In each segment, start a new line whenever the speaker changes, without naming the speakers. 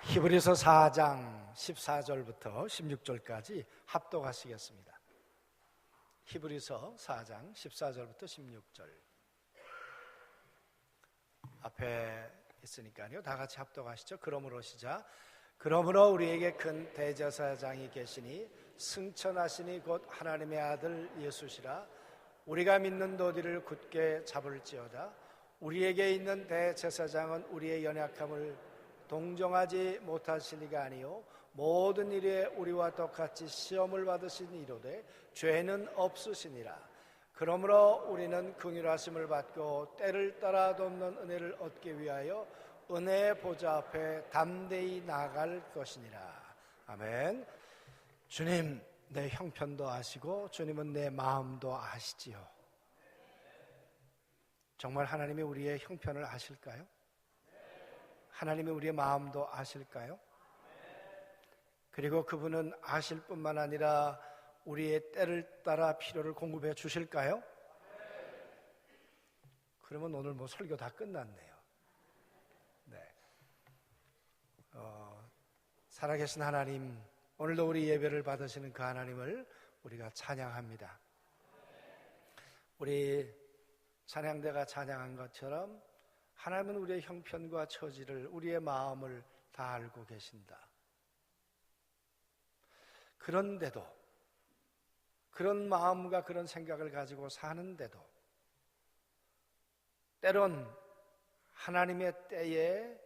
히브리서 4장 14절부터 16절까지 합독하시겠습니다. 히브리서 4장 14절부터 16절 앞에 있으니까요, 다 같이 합독하시죠. 그러므로 시작. 그러므로 우리에게 큰 대제사장이 계시니 승천하시니 곧 하나님의 아들 예수시라. 우리가 믿는 도리를 굳게 잡을지어다. 우리에게 있는 대제사장은 우리의 연약함을 동정하지 못하시니가 아니요 모든 일에 우리와 똑같이 시험을 받으신 이로되 죄는 없으시니라. 그러므로 우리는 긍휼하심을 받고 때를 따라 돕는 은혜를 얻기 위하여 은혜의 보좌 앞에 담대히 나아갈 것이니라. 아멘. 주님, 내 형편도 아시고 주님은 내 마음도 아시지요. 정말 하나님이 우리의 형편을 아실까요? 하나님이 우리의 마음도 아실까요? 그리고 그분은 아실 뿐만 아니라 우리의 때를 따라 필요를 공급해 주실까요? 그러면 오늘 설교 다 끝났네요. 네. 살아계신 하나님, 오늘도 우리 예배를 받으시는 그 하나님을 우리가 찬양합니다. 우리 찬양대가 찬양한 것처럼 하나님은 우리의 형편과 처지를, 우리의 마음을 다 알고 계신다. 그런데도, 그런 마음과 그런 생각을 가지고 사는데도 때론 하나님의 때에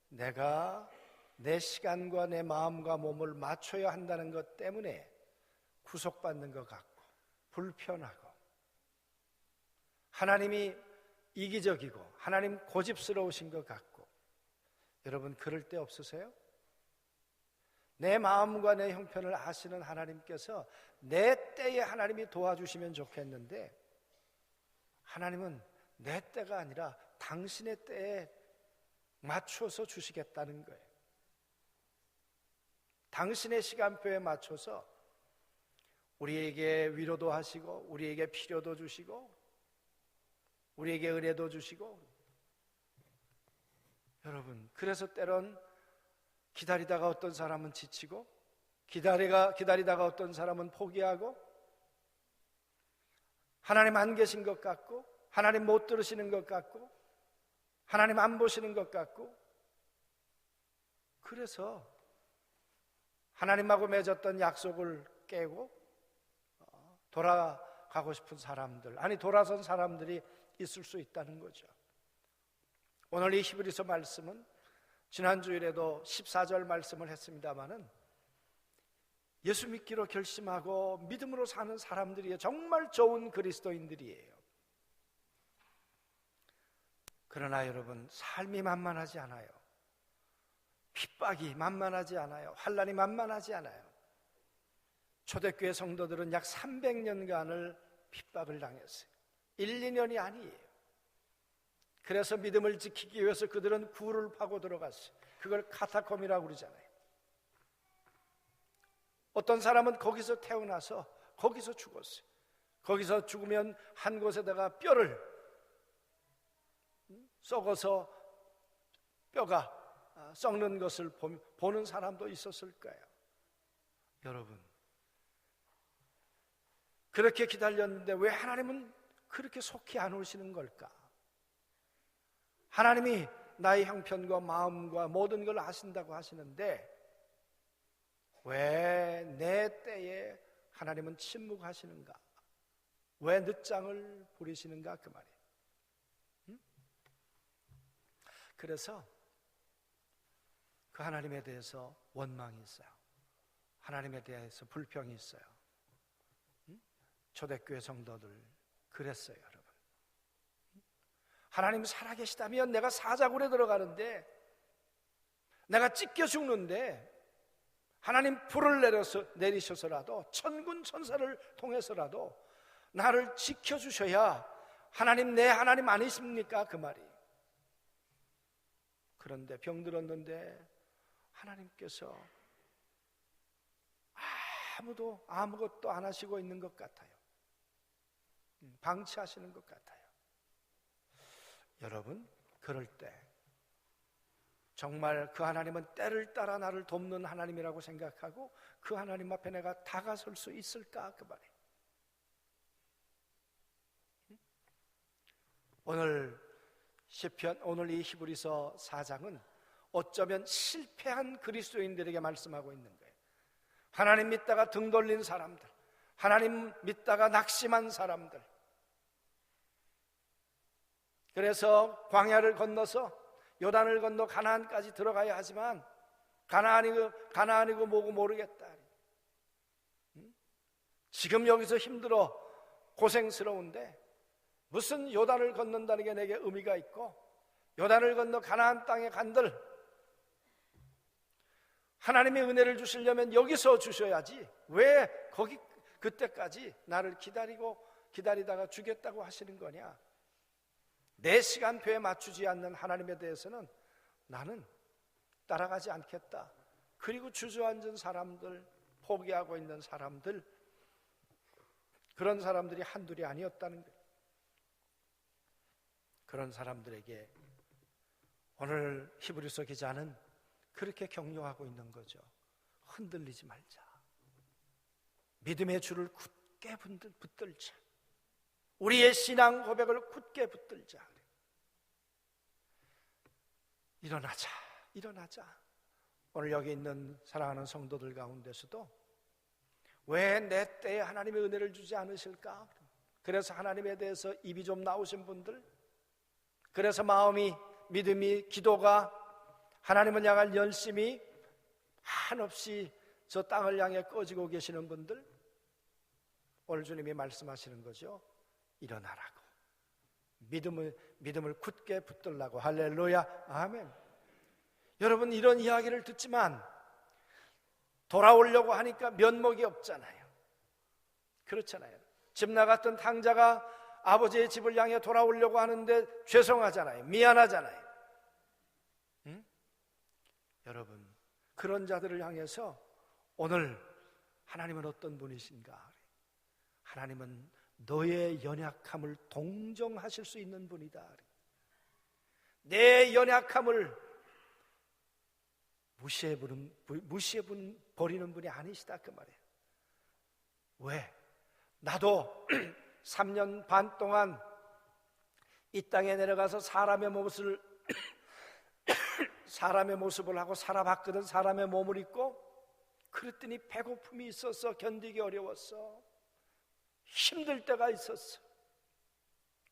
내가 내 시간과 내 마음과 몸을 맞춰야 한다는 것 때문에 구속받는 것 같고 불편하고, 하나님이 이기적이고 하나님 고집스러우신 것 같고, 여러분 그럴 때 없으세요? 내 마음과 내 형편을 아시는 하나님께서 내 때에 하나님이 도와주시면 좋겠는데, 하나님은 내 때가 아니라 당신의 때에 맞춰서 주시겠다는 거예요. 당신의 시간표에 맞춰서 우리에게 위로도 하시고 우리에게 필요도 주시고 우리에게 은혜도 주시고, 여러분 그래서 때론 기다리다가 어떤 사람은 지치고 기다리다가 어떤 사람은 포기하고, 하나님 안 계신 것 같고 하나님 못 들으시는 것 같고 하나님 안 보시는 것 같고, 그래서 하나님하고 맺었던 약속을 깨고 돌아가고 싶은 사람들, 아니 돌아선 사람들이 있을 수 있다는 거죠. 오늘 이 히브리서 말씀은 지난주일에도 14절 말씀을 했습니다마는 예수 믿기로 결심하고 믿음으로 사는 사람들이 정말 좋은 그리스도인들이에요. 그러나 여러분, 삶이 만만하지 않아요. 핍박이 만만하지 않아요. 환난이 만만하지 않아요. 초대교회 성도들은 약 300년간을 핍박을 당했어요. 1, 2년이 아니에요. 그래서 믿음을 지키기 위해서 그들은 굴을 파고 들어갔어요. 그걸 카타콤이라고 그러잖아요. 어떤 사람은 거기서 태어나서 거기서 죽었어요. 거기서 죽으면 한 곳에다가 뼈를 썩어서 뼈가 썩는 것을 보는 사람도 있었을 거예요. 여러분, 그렇게 기다렸는데 왜 하나님은 그렇게 속히 안 오시는 걸까? 하나님이 나의 형편과 마음과 모든 걸 아신다고 하시는데 왜 내 때에 하나님은 침묵하시는가? 왜 늦장을 부리시는가? 그 말이에요. 그래서 그 하나님에 대해서 원망이 있어요. 하나님에 대해서 불평이 있어요. 초대교회 성도들 그랬어요, 여러분. 하나님 살아계시다면 내가 사자굴에 들어가는데, 내가 찢겨 죽는데 하나님 불을 내리셔서라도 천군 천사를 통해서라도 나를 지켜주셔야 하나님 내 하나님 아니십니까? 그 말이. 그런데 병들었는데 하나님께서 아무것도 안 하시고 있는 것 같아요. 방치하시는 것 같아요. 여러분, 그럴 때 정말 그 하나님은 때를 따라 나를 돕는 하나님이라고 생각하고 그 하나님 앞에 내가 다가설 수 있을까? 그 말이에요. 오늘 시편, 오늘 이 히브리서 4장은 어쩌면 실패한 그리스도인들에게 말씀하고 있는 거예요. 하나님 믿다가 등 돌린 사람들, 하나님 믿다가 낙심한 사람들, 그래서 광야를 건너서 요단을 건너 가나안까지 들어가야 하지만 가나안이고 뭐고 모르겠다. 지금 여기서 힘들어 고생스러운데 무슨 요단을 건넌다는 게 내게 의미가 있고, 요단을 건너 가나안 땅에 간들 하나님의 은혜를 주시려면 여기서 주셔야지 왜 거기 그때까지 나를 기다리다가 주겠다고 하시는 거냐? 내 시간표에 맞추지 않는 하나님에 대해서는 나는 따라가지 않겠다. 그리고 주저앉은 사람들, 포기하고 있는 사람들, 그런 사람들이 한둘이 아니었다는 거예요. 그런 사람들에게 오늘 히브리서 기자는 그렇게 격려하고 있는 거죠. 흔들리지 말자. 믿음의 줄을 굳게 붙들자. 우리의 신앙 고백을 굳게 붙들자. 일어나자. 오늘 여기 있는 사랑하는 성도들 가운데서도 왜 내 때에 하나님의 은혜를 주지 않으실까? 그래서 하나님에 대해서 입이 좀 나오신 분들, 그래서 마음이, 믿음이, 기도가 하나님을 향할 열심히 한없이 저 땅을 향해 꺼지고 계시는 분들, 오늘 주님이 말씀하시는 거죠. 일어나라고. 믿음을 굳게 붙들라고. 할렐루야, 아멘. 여러분, 이런 이야기를 듣지만 돌아오려고 하니까 면목이 없잖아요. 그렇잖아요. 집 나갔던 탕자가 아버지의 집을 향해 돌아오려고 하는데 죄송하잖아요. 미안하잖아요. 응? 여러분, 그런 자들을 향해서 오늘 하나님은 어떤 분이신가? 하나님은 너의 연약함을 동정하실 수 있는 분이다. 내 연약함을 무시해 버리는 분이 아니시다, 그 말이에요. 왜? 나도 3년 반 동안 이 땅에 내려가서 사람의 모습을 하고 살아봤거든. 사람의 몸을 입고. 그랬더니 배고픔이 있었어. 견디기 어려웠어. 힘들 때가 있었어.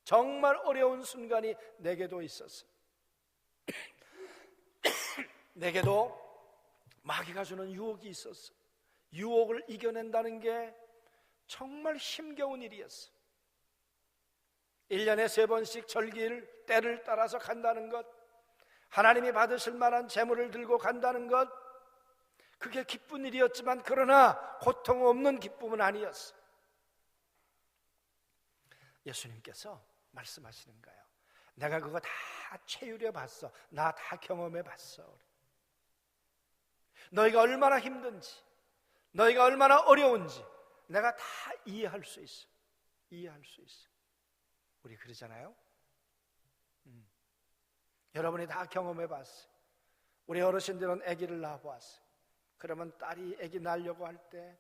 정말 어려운 순간이 내게도 있었어. 내게도 마귀가 주는 유혹이 있었어. 유혹을 이겨낸다는 게 정말 힘겨운 일이었어. 1년에 3번씩 절기를 때를 따라서 간다는 것, 하나님이 받으실 만한 재물을 들고 간다는 것, 그게 기쁜 일이었지만 그러나 고통 없는 기쁨은 아니었어. 예수님께서 말씀하시는 거예요. 내가 그거 다 체휼해 봤어. 나 다 경험해 봤어. 너희가 얼마나 힘든지, 너희가 얼마나 어려운지 내가 다 이해할 수 있어. 이해할 수 있어. 우리 그러잖아요. 여러분이 다 경험해 봤어요. 우리 어르신들은 아기를 낳아보았어요. 그러면 딸이 아기 낳으려고 할 때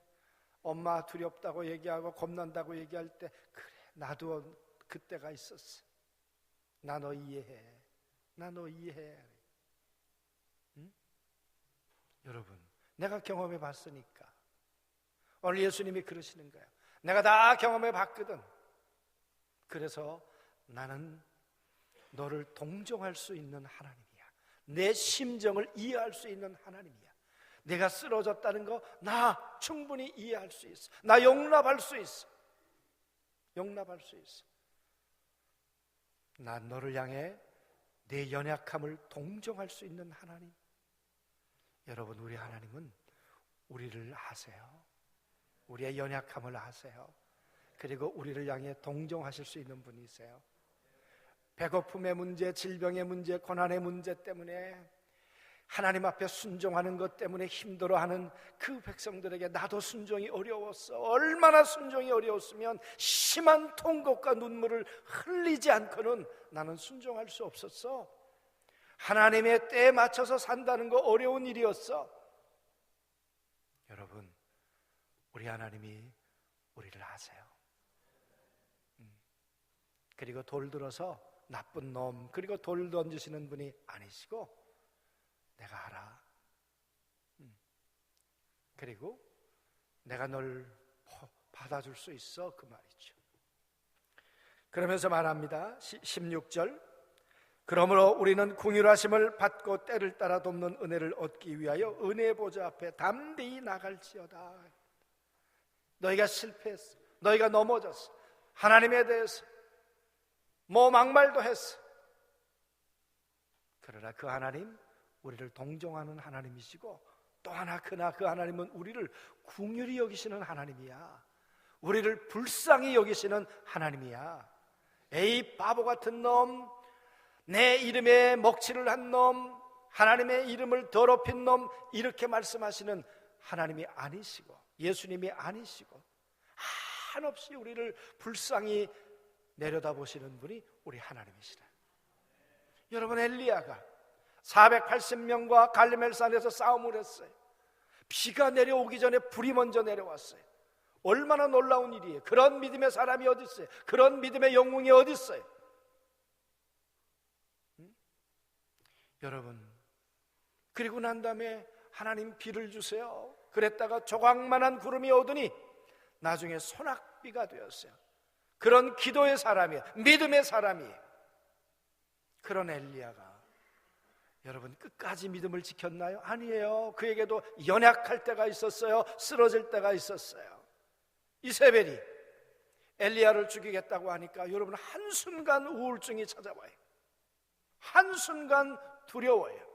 엄마 두렵다고 얘기하고 겁난다고 얘기할 때, 그래, 나도 그때가 있었어. 나 너 이해해. 나 너 이해해. 응? 여러분, 내가 경험해 봤으니까. 오늘 예수님이 그러시는 거예요. 내가 다 경험해 봤거든. 그래서 나는 너를 동정할 수 있는 하나님이야. 내 심정을 이해할 수 있는 하나님이야. 내가 쓰러졌다는 거 나 충분히 이해할 수 있어. 나 용납할 수 있어. 용납할 수 있어. 난 너를 향해 내 연약함을 동정할 수 있는 하나님. 여러분, 우리 하나님은 우리를 아세요. 우리의 연약함을 아세요. 그리고 우리를 향해 동정하실 수 있는 분이세요. 배고픔의 문제, 질병의 문제, 고난의 문제 때문에 하나님 앞에 순종하는 것 때문에 힘들어하는 그 백성들에게 나도 순종이 어려웠어. 얼마나 순종이 어려웠으면 심한 통곡과 눈물을 흘리지 않고는 나는 순종할 수 없었어. 하나님의 때에 맞춰서 산다는 거 어려운 일이었어. 여러분, 우리 하나님이 우리를 아세요. 그리고 돌 들어서 나쁜 놈, 그리고 돌 던지시는 분이 아니시고 내가 알아. 그리고 내가 널 받아줄 수 있어, 그 말이죠. 그러면서 말합니다. 16절, 그러므로 우리는 긍휼하심을 받고 때를 따라 돕는 은혜를 얻기 위하여 은혜 보좌 앞에 담대히 나갈지어다. 너희가 실패했어, 너희가 넘어졌어, 하나님에 대해서 막말도 했어. 그러나 그 하나님, 우리를 동정하는 하나님이시고, 또 하나 그나 그 하나님은 우리를 긍휼히 여기시는 하나님이야. 우리를 불쌍히 여기시는 하나님이야. 에이 바보 같은 놈, 내 이름에 먹칠을 한 놈, 하나님의 이름을 더럽힌 놈, 이렇게 말씀하시는 하나님이 아니시고, 예수님이 아니시고, 한없이 우리를 불쌍히 내려다보시는 분이 우리 하나님이시라. 여러분, 엘리야가 480명과 갈멜산에서 싸움을 했어요. 비가 내려오기 전에 불이 먼저 내려왔어요. 얼마나 놀라운 일이에요. 그런 믿음의 사람이 어디 있어요? 그런 믿음의 영웅이 어디 있어요? 여러분, 그리고 난 다음에 하나님 비를 주세요. 그랬다가 조각만한 구름이 오더니 나중에 소낙비가 되었어요. 그런 기도의 사람이에요. 믿음의 사람이에요. 그런 엘리야가 여러분 끝까지 믿음을 지켰나요? 아니에요. 그에게도 연약할 때가 있었어요. 쓰러질 때가 있었어요. 이세벨이 엘리야를 죽이겠다고 하니까 여러분 한순간 우울증이 찾아와요. 한순간 두려워요.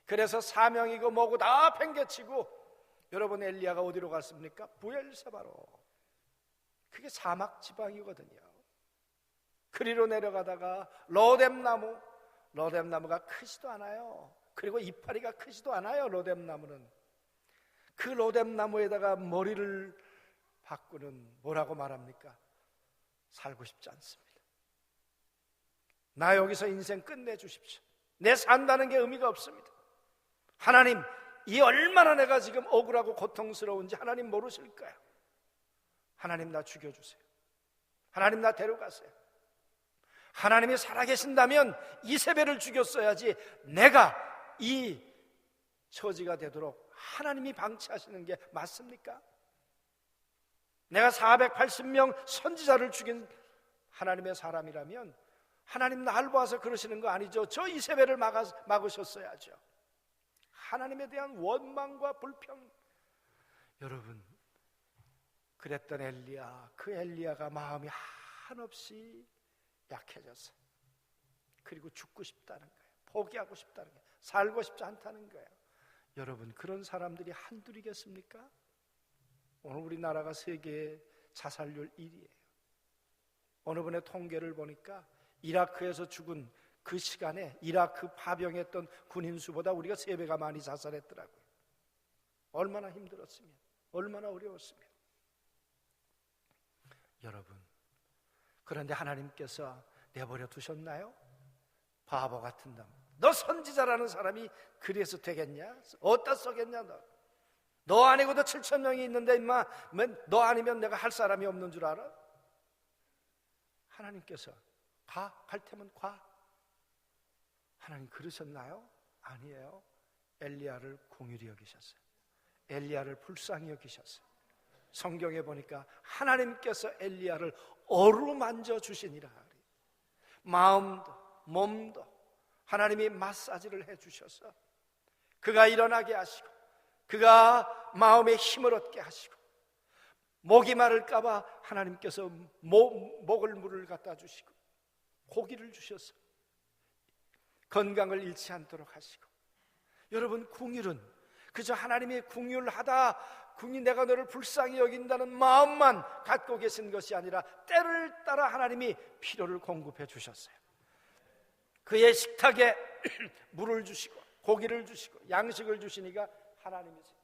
그래서 사명이고 뭐고 다 팽개치고 여러분 엘리야가 어디로 갔습니까? 부엘세바로. 그게 사막 지방이거든요. 그리로 내려가다가 로뎀나무가 크지도 않아요. 그리고 이파리가 크지도 않아요. 로뎀나무는. 그 로뎀나무에다가 머리를 박고는 뭐라고 말합니까? 살고 싶지 않습니다. 나 여기서 인생 끝내주십시오. 내 산다는 게 의미가 없습니다. 하나님, 이 얼마나 내가 지금 억울하고 고통스러운지 하나님 모르실까요? 하나님 나 죽여주세요. 하나님 나 데려가세요. 하나님이 살아계신다면 이세벨을 죽였어야지 내가 이 처지가 되도록 하나님이 방치하시는 게 맞습니까? 내가 480명 선지자를 죽인 하나님의 사람이라면 하나님 날 봐서 그러시는 거 아니죠. 저 이세벨을 막으셨어야죠. 하나님에 대한 원망과 불평. 여러분, 그랬던 엘리야, 그 엘리야가 마음이 한없이 약해졌어요. 그리고 죽고 싶다는 거예요. 포기하고 싶다는 거예요. 살고 싶지 않다는 거예요. 여러분, 그런 사람들이 한둘이겠습니까? 오늘 우리나라가 세계 자살률 1위예요. 어느 분의 통계를 보니까 이라크에서 죽은 그 시간에 이라크 파병했던 군인 수보다 우리가 3배가 많이 자살했더라고요. 얼마나 힘들었으면, 얼마나 어려웠으면. 여러분, 그런데 하나님께서 내버려 두셨나요? 바보 같은 놈, 너 선지자라는 사람이 그래서 되겠냐? 어디다 써겠냐? 너 아니고도 7,000명이 있는데 임마, 너 아니면 내가 할 사람이 없는 줄 알아? 하나님께서 갈 테면 가. 하나님 그러셨나요? 아니에요. 엘리야를 긍휼히 여기셨어요. 엘리야를 불쌍히 여기셨어요. 성경에 보니까 하나님께서 엘리야를 어루만져 주시니라. 마음도 몸도 하나님이 마사지를 해주셔서 그가 일어나게 하시고, 그가 마음에 힘을 얻게 하시고, 목이 마를까봐 하나님께서 목을 물을 갖다 주시고, 고기를 주셔서 건강을 잃지 않도록 하시고. 여러분, 긍휼은 그저 하나님이 긍휼하다, 내가 너를 불쌍히 여긴다는 마음만 갖고 계신 것이 아니라 때를 따라 하나님이 필요를 공급해 주셨어요. 그의 식탁에 물을 주시고 고기를 주시고 양식을 주시니까 하나님이세요.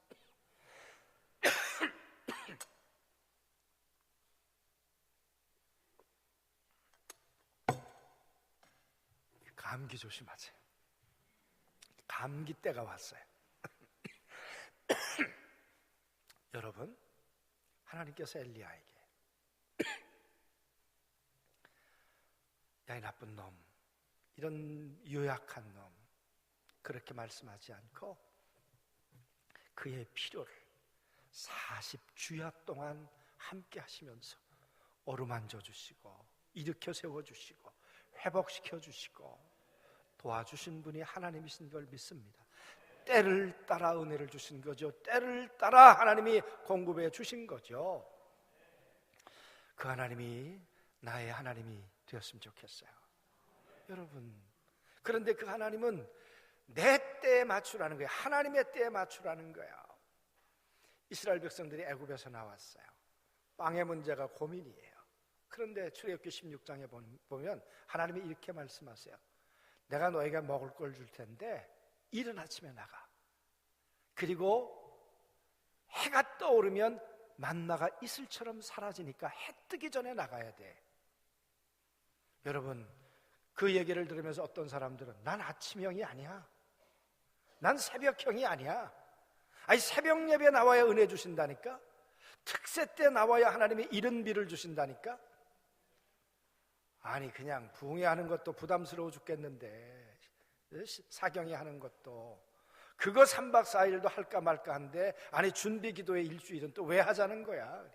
감기 조심하세요. 감기 때가 왔어요. 여러분, 하나님께서 엘리야에게 야, 이 나쁜 놈, 이런 유약한 놈, 그렇게 말씀하지 않고 그의 필요를 40주야 동안 함께 하시면서 어루만져 주시고 일으켜 세워주시고 회복시켜 주시고 도와주신 분이 하나님이신 걸 믿습니다. 때를 따라 은혜를 주신 거죠. 때를 따라 하나님이 공급해 주신 거죠. 그 하나님이 나의 하나님이 되었으면 좋겠어요, 여러분. 그런데 그 하나님은 내 때에 맞추라는 거예요. 하나님의 때에 맞추라는 거예요. 이스라엘 백성들이 애굽에서 나왔어요. 빵의 문제가 고민이에요. 그런데 출애굽기 16장에 보면 하나님이 이렇게 말씀하세요. 내가 너희가 먹을 걸 줄 텐데 이른 아침에 나가. 그리고 해가 떠오르면 만나가 이슬처럼 사라지니까 해 뜨기 전에 나가야 돼. 여러분, 그 얘기를 들으면서 어떤 사람들은 난 아침형이 아니야, 난 새벽형이 아니야. 아니, 새벽 예배 나와야 은혜 주신다니까, 특세 때 나와야 하나님이 이른 비를 주신다니까. 아니, 그냥 부흥회 하는 것도 부담스러워 죽겠는데 사경회 하는 것도 그거 3박 4일도 할까 말까 한데, 아니 준비 기도회 일주일은 또 왜 하자는 거야?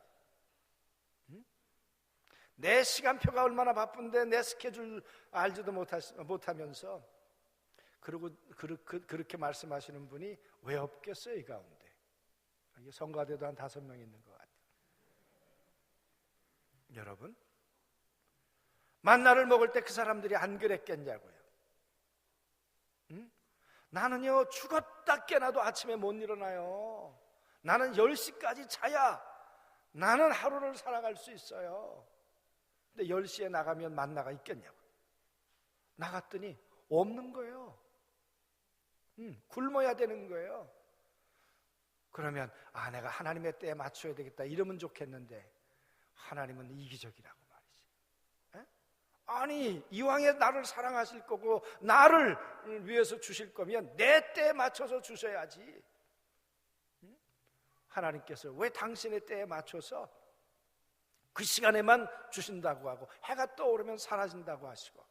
응? 내 시간표가 얼마나 바쁜데 내 스케줄 알지도 못하면서 그리고 그렇게 말씀하시는 분이 왜 없겠어요, 이 가운데? 성가대도 한 5명 있는 것 같아요. 여러분, 만나를 먹을 때 그 사람들이 안 그랬겠냐고요. 응? 나는요, 죽었다 깨나도 아침에 못 일어나요. 나는 10시까지 자야 나는 하루를 살아갈 수 있어요. 근데 10시에 나가면 만나가 있겠냐고. 나갔더니 없는 거예요. 굶어야 되는 거예요. 그러면 내가 하나님의 때에 맞춰야 되겠다 이러면 좋겠는데, 하나님은 이기적이라고 말이지. 에? 아니, 이왕에 나를 사랑하실 거고 나를 위해서 주실 거면 내 때에 맞춰서 주셔야지. 하나님께서 왜 당신의 때에 맞춰서 그 시간에만 주신다고 하고 해가 떠오르면 사라진다고 하시고,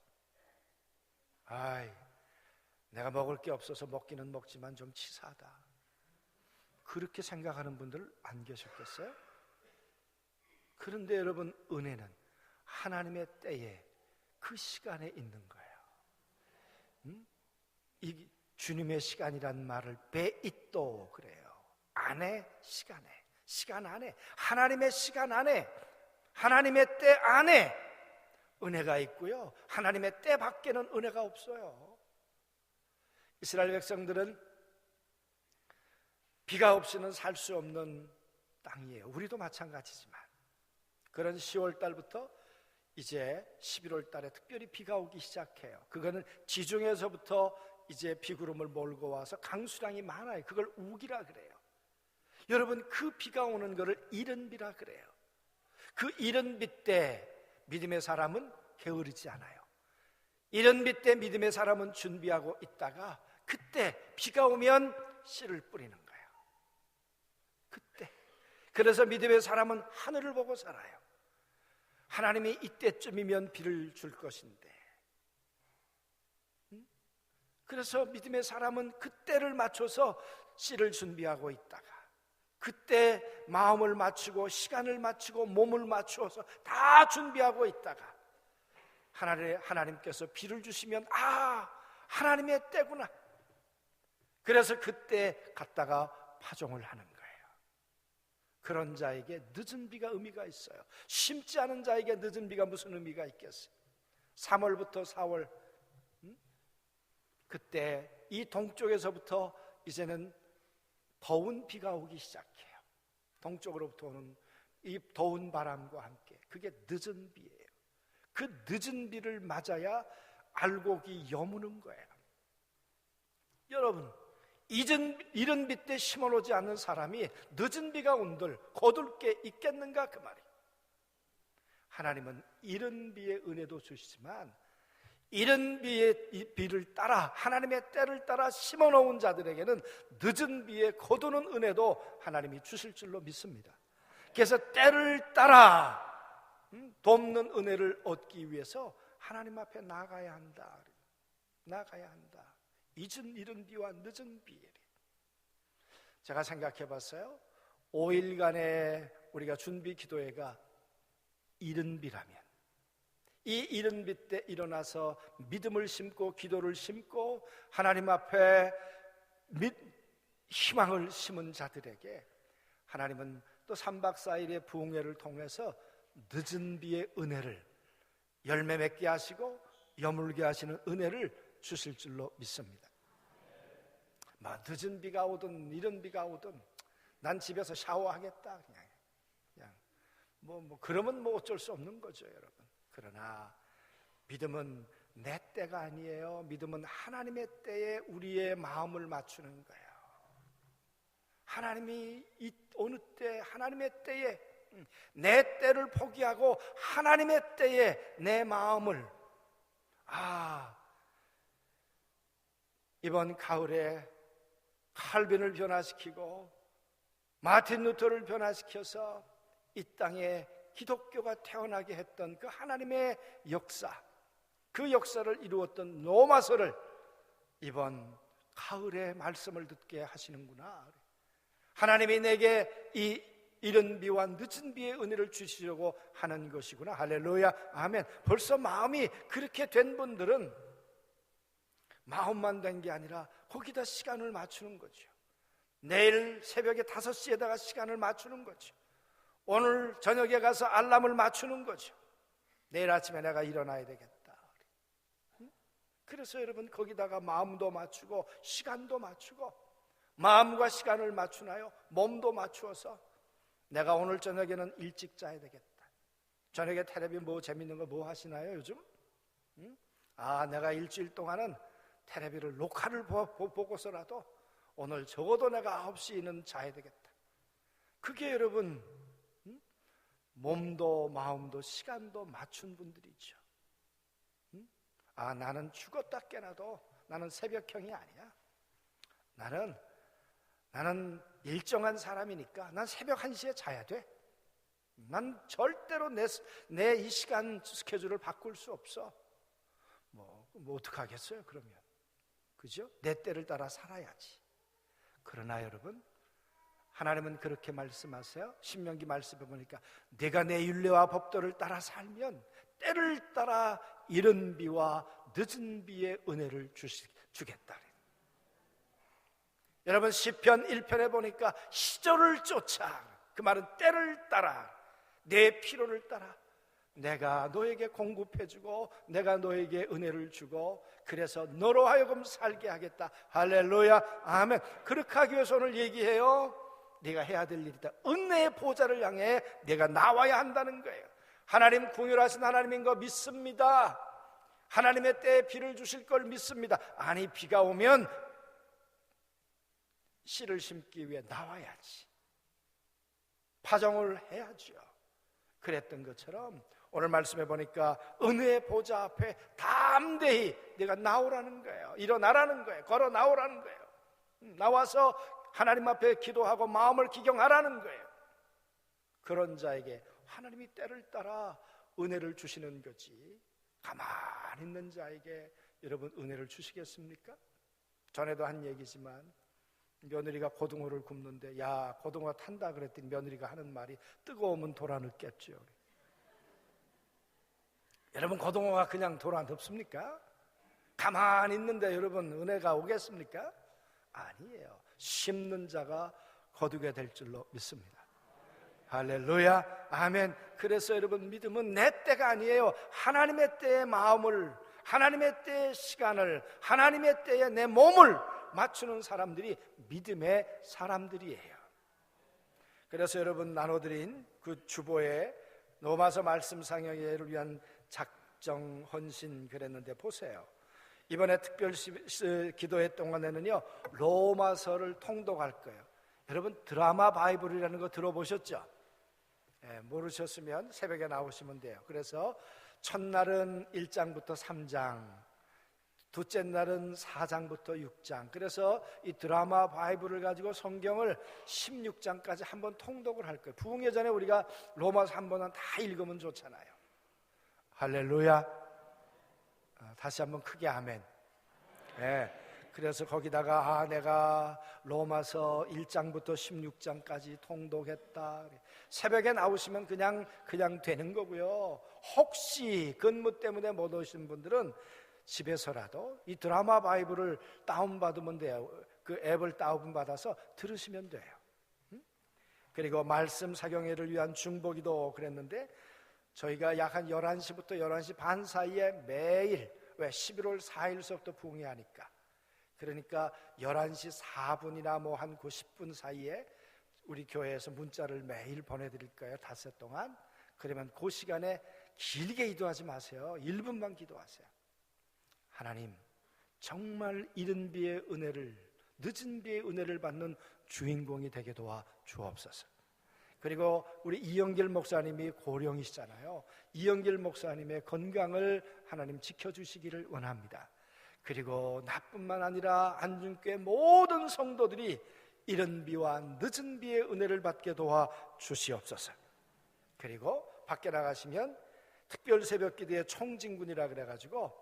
내가 먹을 게 없어서 먹기는 먹지만 좀 치사하다, 그렇게 생각하는 분들 안 계셨겠어요? 그런데 여러분, 은혜는 하나님의 때에 그 시간에 있는 거예요. 이 주님의 시간이란 말을 베이또 그래요. 안에, 시간에, 시간 안에, 하나님의 시간 안에, 하나님의 때 안에 은혜가 있고요, 하나님의 때 밖에는 은혜가 없어요. 이스라엘 백성들은 비가 없이는 살 수 없는 땅이에요. 우리도 마찬가지지만 그런 10월 달부터 이제 11월 달에 특별히 비가 오기 시작해요. 그거는 지중해에서부터 이제 비구름을 몰고 와서 강수량이 많아요. 그걸 우기라 그래요. 여러분, 그 비가 오는 거를 이른 비라 그래요. 그 이른 비 때 믿음의 사람은 게으르지 않아요. 이른 비 때 믿음의 사람은 준비하고 있다가 그때 비가 오면 씨를 뿌리는 거예요. 그때. 그래서 믿음의 사람은 하늘을 보고 살아요. 하나님이 이때쯤이면 비를 줄 것인데. 그래서 믿음의 사람은 그때를 맞춰서 씨를 준비하고 있다가 그때 마음을 맞추고 시간을 맞추고 몸을 맞추어서 다 준비하고 있다가 하나님께서 비를 주시면 하나님의 때구나. 그래서 그때 갔다가 파종을 하는 거예요. 그런 자에게 늦은 비가 의미가 있어요. 심지 않은 자에게 늦은 비가 무슨 의미가 있겠어요? 3월부터 4월, 그때 이 동쪽에서부터 이제는 더운 비가 오기 시작해요. 동쪽으로부터 오는 이 더운 바람과 함께, 그게 늦은 비예요. 그 늦은 비를 맞아야 알곡이 여무는 거예요. 여러분, 이른 비 때 심어놓지 않는 사람이 늦은 비가 온들 거둘 게 있겠는가, 그 말이에요. 하나님은 이른 비의 은혜도 주시지만 이른 비를 따라 하나님의 때를 따라 심어놓은 자들에게는 늦은 비에 거두는 은혜도 하나님이 주실 줄로 믿습니다. 그래서 때를 따라 돕는 은혜를 얻기 위해서 하나님 앞에 나가야 한다. 나가야 한다. 이른 비와 늦은 비. 제가 생각해 봤어요. 5일간의 우리가 준비 기도회가 이른 비라면, 이 이른 비 때 일어나서 믿음을 심고 기도를 심고 하나님 앞에 희망을 심은 자들에게 하나님은 또 3박 4일의 부흥회를 통해서 늦은 비의 은혜를 열매 맺게 하시고 여물게 하시는 은혜를 주실 줄로 믿습니다. 늦은 비가 오든 이른 비가 오든 난 집에서 샤워하겠다. 그냥 그러면 어쩔 수 없는 거죠, 여러분. 그러나 믿음은 내 때가 아니에요. 믿음은 하나님의 때에 우리의 마음을 맞추는 거예요. 하나님이 어느 때 하나님의 때에 내 때를 포기하고 하나님의 때에 내 마음을 이번 가을에 칼빈을 변화시키고 마틴 루터를 변화시켜서 이 땅에 기독교가 태어나게 했던 그 하나님의 역사, 그 역사를 이루었던 로마서를 이번 가을에 말씀을 듣게 하시는구나. 하나님이 내게 이 이른 비와 늦은 비의 은혜를 주시려고 하는 것이구나. 할렐루야, 아멘. 벌써 마음이 그렇게 된 분들은 마음만 된 게 아니라 거기다 시간을 맞추는 거죠. 내일 새벽에 5시에다가 시간을 맞추는 거죠. 오늘 저녁에 가서 알람을 맞추는 거죠. 내일 아침에 내가 일어나야 되겠다. 그래서 여러분 거기다가 마음도 맞추고 시간도 맞추고, 마음과 시간을 맞추나요? 몸도 맞추어서 내가 오늘 저녁에는 일찍 자야 되겠다. 저녁에 텔레비 재밌는 거 하시나요 요즘? 내가 일주일 동안은 텔레비를 녹화를 보고서라도 오늘 적어도 내가 9시에는 자야 되겠다. 그게 여러분 몸도 마음도 시간도 맞춘 분들이죠. 나는 죽었다 깨나도 나는 새벽형이 아니야. 나는 일정한 사람이니까 난 새벽 1시에 자야 돼. 난 절대로 내 이 시간 스케줄을 바꿀 수 없어. 어떡하겠어요 그러면. 그죠? 내 때를 따라 살아야지. 그러나 여러분, 하나님은 그렇게 말씀하세요. 신명기 말씀해 보니까 내가 내 율례와 법도를 따라 살면 때를 따라 이른 비와 늦은 비의 은혜를 주겠다. 여러분 시편 1편에 보니까 시절을 쫓아, 그 말은 때를 따라, 내 필요를 따라 내가 너에게 공급해주고 내가 너에게 은혜를 주고 그래서 너로 하여금 살게 하겠다. 할렐루야, 아멘. 그렇게 하기 위해서 오늘 얘기해요. 네가 해야 될 일이다. 은혜의 보좌를 향해 내가 나와야 한다는 거예요. 하나님 긍휼하신 하나님인 거 믿습니다. 하나님의 때에 비를 주실 걸 믿습니다. 아니, 비가 오면 씨를 심기 위해 나와야지. 파종을 해야죠. 그랬던 것처럼 오늘 말씀해 보니까 은혜의 보좌 앞에 담대히 내가 나오라는 거예요. 일어나라는 거예요. 걸어 나오라는 거예요. 나와서 하나님 앞에 기도하고 마음을 기경하라는 거예요. 그런 자에게 하나님이 때를 따라 은혜를 주시는 거지, 가만히 있는 자에게 여러분 은혜를 주시겠습니까? 전에도 한 얘기지만 며느리가 고등어를 굽는데 야, 고등어 탄다 그랬더니 며느리가 하는 말이 뜨거우면 돌아 눕겠죠. 여러분 고등어가 그냥 돌아 눕습니까? 가만히 있는데 여러분 은혜가 오겠습니까? 아니에요. 심는 자가 거두게 될 줄로 믿습니다. 할렐루야, 아멘. 그래서 여러분 믿음은 내 때가 아니에요. 하나님의 때의 마음을, 하나님의 때의 시간을, 하나님의 때에 내 몸을 맞추는 사람들이 믿음의 사람들이에요. 그래서 여러분 나눠드린 그 주보에 로마서 말씀 상영회를 위한 작정 헌신 그랬는데 보세요. 이번에 특별 기도회 동안에는요 로마서를 통독할 거예요. 여러분 드라마 바이블이라는 거 들어보셨죠? 모르셨으면 새벽에 나오시면 돼요. 그래서 첫날은 1장부터 3장, 둘째 날은 4장부터 6장. 그래서 이 드라마 바이블을 가지고 성경을 16장까지 한번 통독을 할 거예요. 부흥 예전에 우리가 로마서 한 번은 다 읽으면 좋잖아요. 할렐루야. 다시 한번 크게 아멘. 네. 그래서 거기다가 내가 로마서 1장부터 16장까지 통독했다. 새벽에 나오시면 그냥 되는 거고요. 혹시 근무 때문에 못 오신 분들은 집에서라도 이 드라마 바이블을 다운받으면 돼요. 그 앱을 다운받아서 들으시면 돼요. 그리고 말씀 사경회를 위한 중보기도 그랬는데 저희가 약 한 11시부터 11시 반 사이에 매일, 왜 11월 4일서부터 부흥회 하니까, 그러니까 11시 4분이나 뭐 한 90분 사이에 우리 교회에서 문자를 매일 보내드릴 거예요. 닷새 동안. 그러면 그 시간에 길게 기도하지 마세요. 1분만 기도하세요. 하나님, 정말 이른 비의 은혜를, 늦은 비의 은혜를 받는 주인공이 되게 도와 주옵소서. 그리고 우리 이영길 목사님이 고령이시잖아요. 이영길 목사님의 건강을 하나님 지켜주시기를 원합니다. 그리고 나뿐만 아니라 안중교회 모든 성도들이 이른 비와 늦은 비의 은혜를 받게 도와 주시옵소서. 그리고 밖에 나가시면 특별 새벽 기도의 총진군이라 그래가지고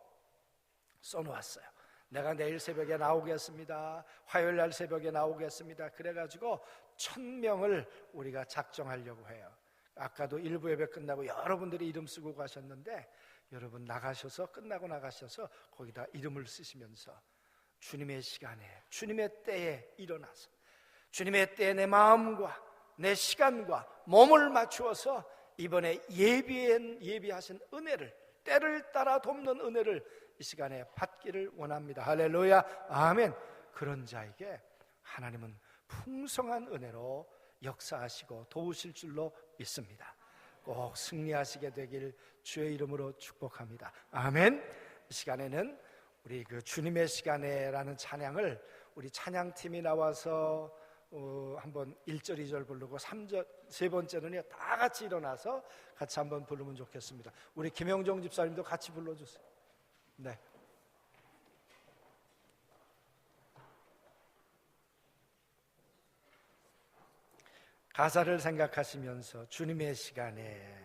써놓았어요. 내가 내일 새벽에 나오겠습니다. 화요일 날 새벽에 나오겠습니다. 그래가지고 1000명을 우리가 작정하려고 해요. 아까도 일부 예배 끝나고 여러분들이 이름 쓰고 가셨는데, 여러분 나가셔서, 끝나고 나가셔서 거기다 이름을 쓰시면서 주님의 시간에, 주님의 때에 일어나서 주님의 때에 내 마음과 내 시간과 몸을 맞추어서 이번에 예비하신 은혜를, 때를 따라 돕는 은혜를 이 시간에 받기를 원합니다. 할렐루야, 아멘. 그런 자에게 하나님은 풍성한 은혜로 역사하시고 도우실 줄로 믿습니다. 꼭 승리하시게 되길 주의 이름으로 축복합니다. 아멘. 이 시간에는 우리 그 주님의 시간에라는 찬양을 우리 찬양팀이 나와서 한번 1절, 2절 부르고 3절, 세 번째는요 다 같이 일어나서 같이 한번 부르면 좋겠습니다. 우리 김영종 집사님도 같이 불러주세요. 네. 가사를 생각하시면서 주님의 시간에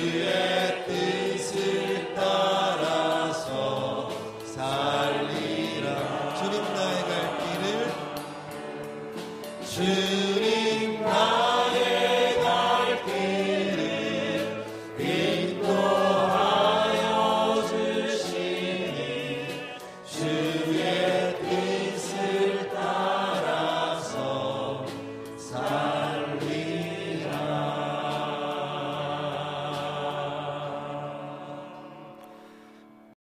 그의 뜻